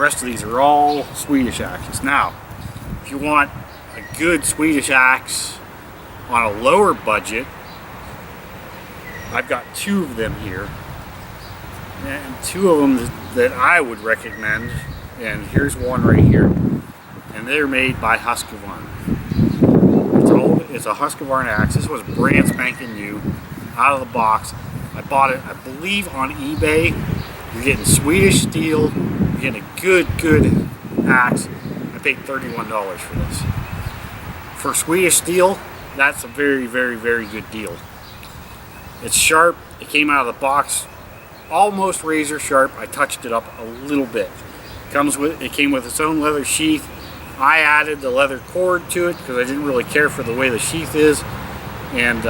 rest of these are all Swedish axes. Now, if you want a good Swedish axe on a lower budget, I've got two of them here, and two of them that I would recommend, and here's one right here, and they're made by Husqvarna. It's a Husqvarna axe. This was brand spanking new, out of the box. I bought it, I believe, on eBay. You're getting Swedish steel, you're getting a good axe. I paid $31 for this. For Swedish steel, that's a very good deal. It's sharp. It came out of the box almost razor sharp. I touched it up a little bit. It came with its own leather sheath. I added the leather cord to it because I didn't really care for the way the sheath is, and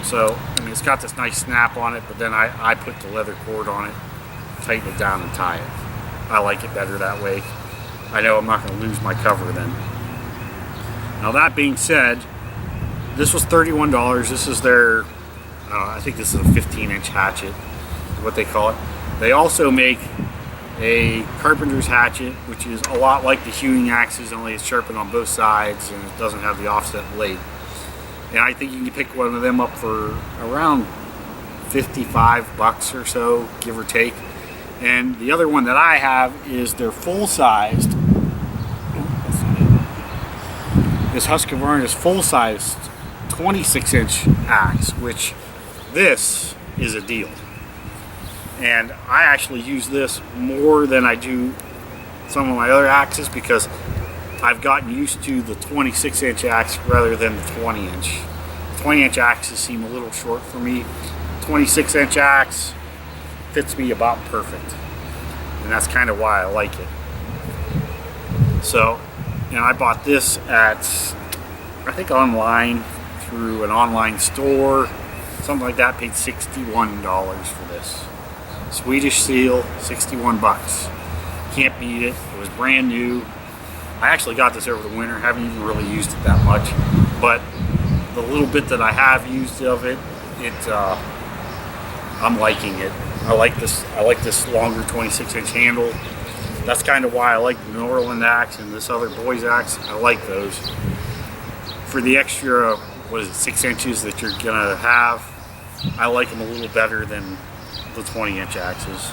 so I mean, it's got this nice snap on it, but then I put the leather cord on it, tighten it down and tie it. I like it better that way. I know I'm not going to lose my cover then. Now that being said, this was $31. This is their, I think this is a 15-inch hatchet, is what they call it. They also make a carpenter's hatchet, which is a lot like the hewing axes, only it's sharpened on both sides and it doesn't have the offset blade. And I think you can pick one of them up for around $55 or so, give or take. And the other one that I have is their full-sized, this Husqvarna's full-sized 26-inch axe, which this is a deal. And I actually use this more than I do some of my other axes because I've gotten used to the 26-inch axe rather than the 20-inch. 20-inch axes seem a little short for me. 26-inch axe fits me about perfect, and that's kind of why I like it. So, you know, I bought this at, I think online, through an online store, something like that. Paid $61 for this. Swedish steel, 61 bucks. Can't beat it. It was brand new. I actually got this over the winter. Haven't even really used it that much, but the little bit that I have used of it, I'm liking it. I like this longer 26-inch handle. That's kind of why I like the Norland axe and this other boy's axe. I like those. For the extra, 6 inches that you're gonna have, I like them a little better than the 20-inch axes.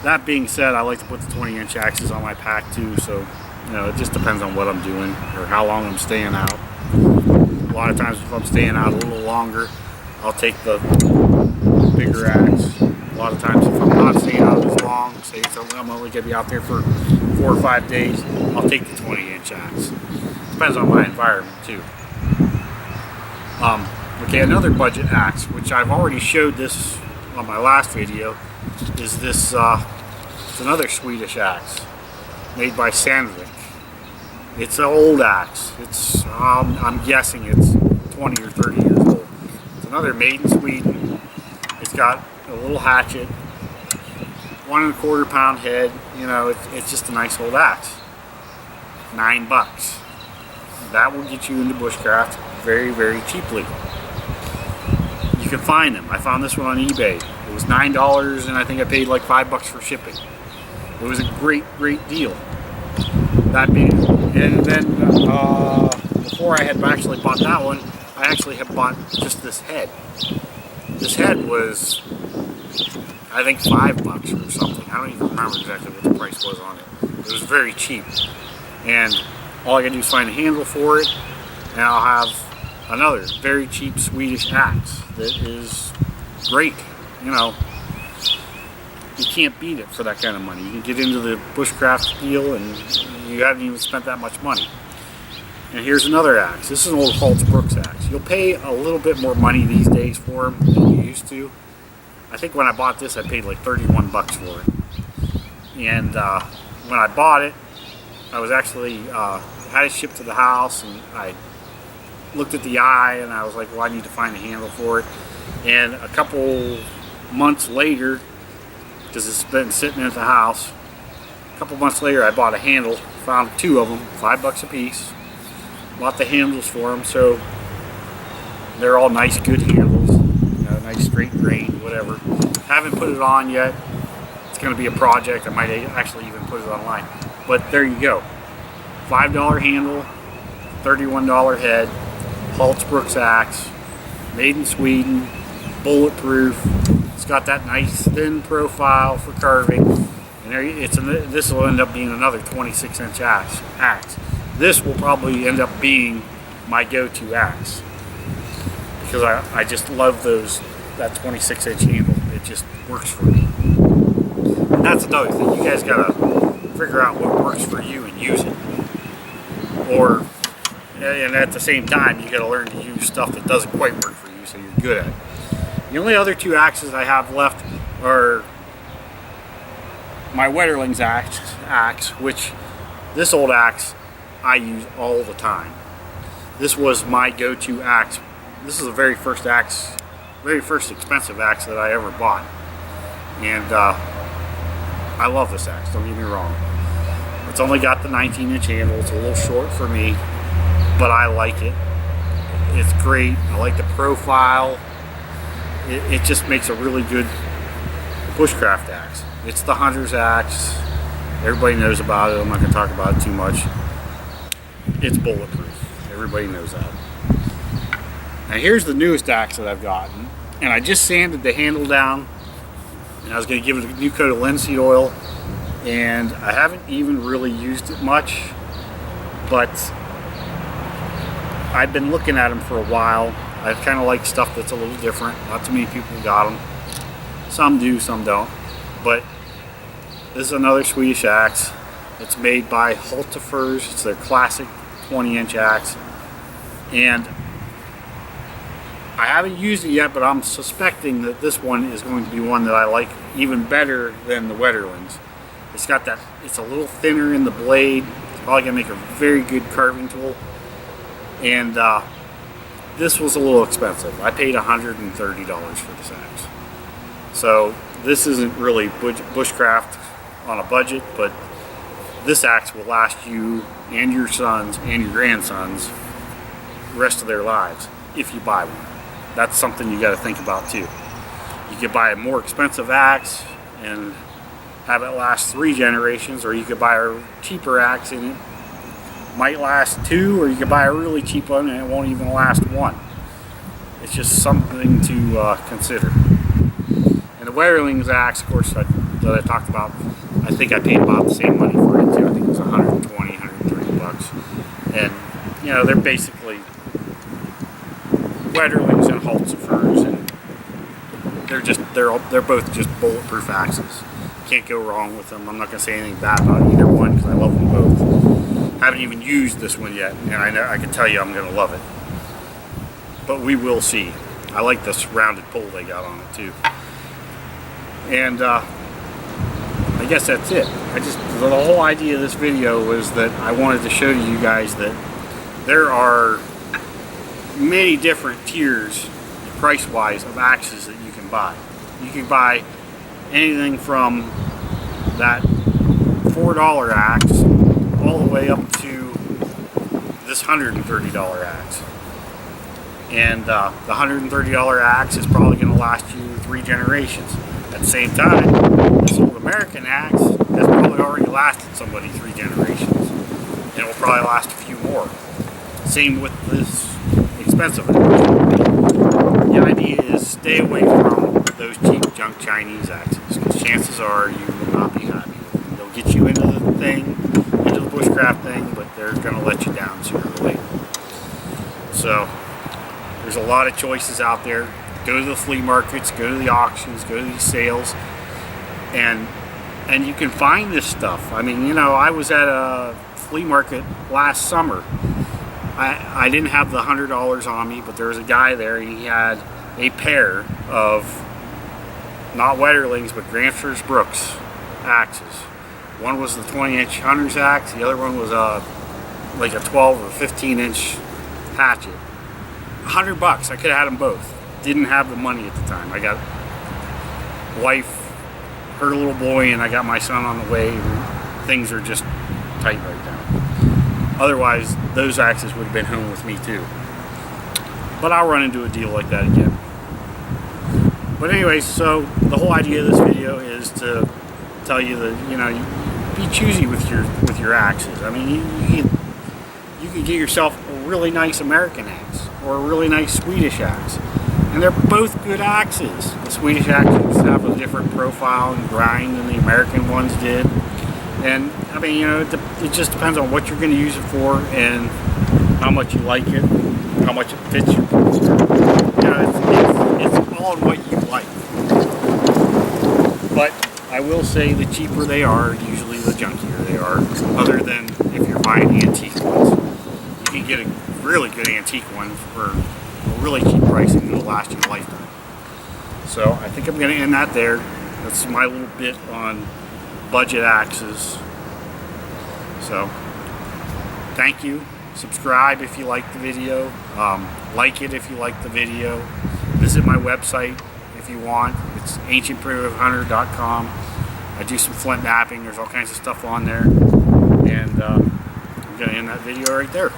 That being said, I like to put the 20-inch axes on my pack too, so you know, it just depends on what I'm doing or how long I'm staying out. A lot of times if I'm staying out a little longer, I'll take the bigger axe. A lot of times if I'm not staying out as long, say I'm only going to be out there for 4 or 5 days, I'll take the 20-inch axe. Depends on my environment too. Okay, another budget axe, which I've already showed this on my last video, is this, it's another Swedish axe made by Sandvik. It's an old axe. It's, I'm guessing it's 20 or 30 years old. It's another made in Sweden. It's got a little hatchet, 1 1/4 pound head. You know, it's just a nice old axe. $9. That will get you into bushcraft very cheaply. You can find them. I found this one on eBay. It was $9, and I think I paid like $5 for shipping. It was a great deal. That being, and then before I had actually bought that one, I actually had bought just this head. This head was, I think, $5 or something. I don't even remember exactly what the price was on it. It was very cheap, and all I gotta do is find a handle for it, and I'll have another very cheap Swedish axe that is great. You know, you can't beat it for that kind of money. You can get into the bushcraft deal and you haven't even spent that much money. And here's another axe. This is an old Halts Brooks axe. You'll pay a little bit more money these days for them than you used to. I think when I bought this, I paid like 31 bucks for it. And when I bought it, I was actually had it shipped to the house, and I looked at the eye and I was like, well, I need to find a handle for it. And a couple months later, because it's been sitting at the house, a couple months later I bought a handle, found 2 of them, $5 a piece. Bought the handles for them, so they're all nice, good handles, you know, nice straight grain, whatever. Haven't put it on yet. It's going to be a project. I might actually even put it online. But there you go. $5 handle, $31 head, Halsbrook's axe, made in Sweden, bulletproof. It's got that nice thin profile for carving. And this will end up being another 26-inch axe. This will probably end up being my go-to axe, because I just love that 26-inch handle. It just works for me. And that's another thing. You guys gotta figure out what works for you and use it. And at the same time, you gotta learn to use stuff that doesn't quite work for you, so you're good at it. The only other two axes I have left are my Wetterling's axe, which this old axe I use all the time. This was my go-to axe. This is the very first expensive axe that I ever bought. And I love this axe, don't get me wrong. It's only got the 19-inch handle. It's a little short for me, but I like it. It's great. I like the profile. It just makes a really good bushcraft axe. It's the hunter's axe. Everybody knows about it. I'm not going to talk about it too much. It's bulletproof. Everybody knows that. Now here's the newest axe that I've gotten, and I just sanded the handle down, and I was going to give it a new coat of linseed oil, and I haven't even really used it much, but I've been looking at them for a while. I kind of like stuff that's a little different. Not too many people got them. Some do, some don't. But this is another Swedish axe. It's made by Hultafors. It's their classic 20-inch axe. And I haven't used it yet, but I'm suspecting that this one is going to be one that I like even better than the Wetterlings. It's got that, it's a little thinner in the blade. It's probably going to make a very good carving tool. And this was a little expensive. I paid $130 for this axe. So this isn't really bushcraft on a budget, but this axe will last you and your sons and your grandsons the rest of their lives if you buy one. That's something you got to think about too. You could buy a more expensive axe and have it last 3 generations, or you could buy a cheaper axe and it might last 2, or you could buy a really cheap one and it won't even last 1. It's just something to consider. And the Wetterling's axe, of course, that I talked about, I think I paid about the same money for it too. I think it was $120, $130. And you know, they're basically Wetterlings and Hultafors, and they're both just bulletproof axes. Can't go wrong with them. I'm not going to say anything bad about either one because I love them both. I haven't even used this one yet, and I can tell you I'm going to love it. But we will see. I like this rounded pull they got on it too. And I guess that's it. The whole idea of this video was that I wanted to show to you guys that there are many different tiers, price-wise, of axes that you can buy. You can buy anything from that $4 axe all the way up to this $130 axe. And the $130 axe is probably going to last you 3 generations. At the same time, this old American axe has probably already lasted somebody 3 generations. And it will probably last a few more. Same with this expensive axe. The idea is stay away from those cheap junk Chinese axes, because chances are you will not be happy with them. They'll get you into the thing, into the bushcraft thing, but they're going to let you down sooner or later. So there's a lot of choices out there. Go to the flea markets, go to the auctions, go to these sales, and you can find this stuff. I mean, you know, I was at a flea market last summer. I didn't have the $100 on me, but there was a guy there, and he had a pair of, not Wetterlings, but Granfers Brooks axes. One was the 20-inch hunter's axe, the other one was like a 12 or 15-inch hatchet. $100. I could have had them both. Didn't have the money at the time. I got wife, her little boy, and I got my son on the way. Things are just tight right now. Otherwise, those axes would have been home with me too. But I'll run into a deal like that again. But anyways, so the whole idea of this video is to tell you that, you know, be choosy with your axes. I mean, you can get yourself a really nice American axe or a really nice Swedish axe, and they're both good axes. The Swedish axes have a different profile and grind than the American ones did, and I mean, you know, it just depends on what you're going to use it for and how much you like it, how much it fits you. You know, it's all in what you like. But I will say the cheaper they are, usually the junkier they are, other than if you're buying antique ones. You can get a really good antique one for a really cheap price and it'll last you a lifetime. So I think I'm going to end that there. That's my little bit on budget axes. So thank you. Subscribe if you like the video. Like it if you like the video. Visit my website if you want. It's ancientprimitivehunter.com. I do some flint mapping. There's all kinds of stuff on there. And I'm going to end that video right there.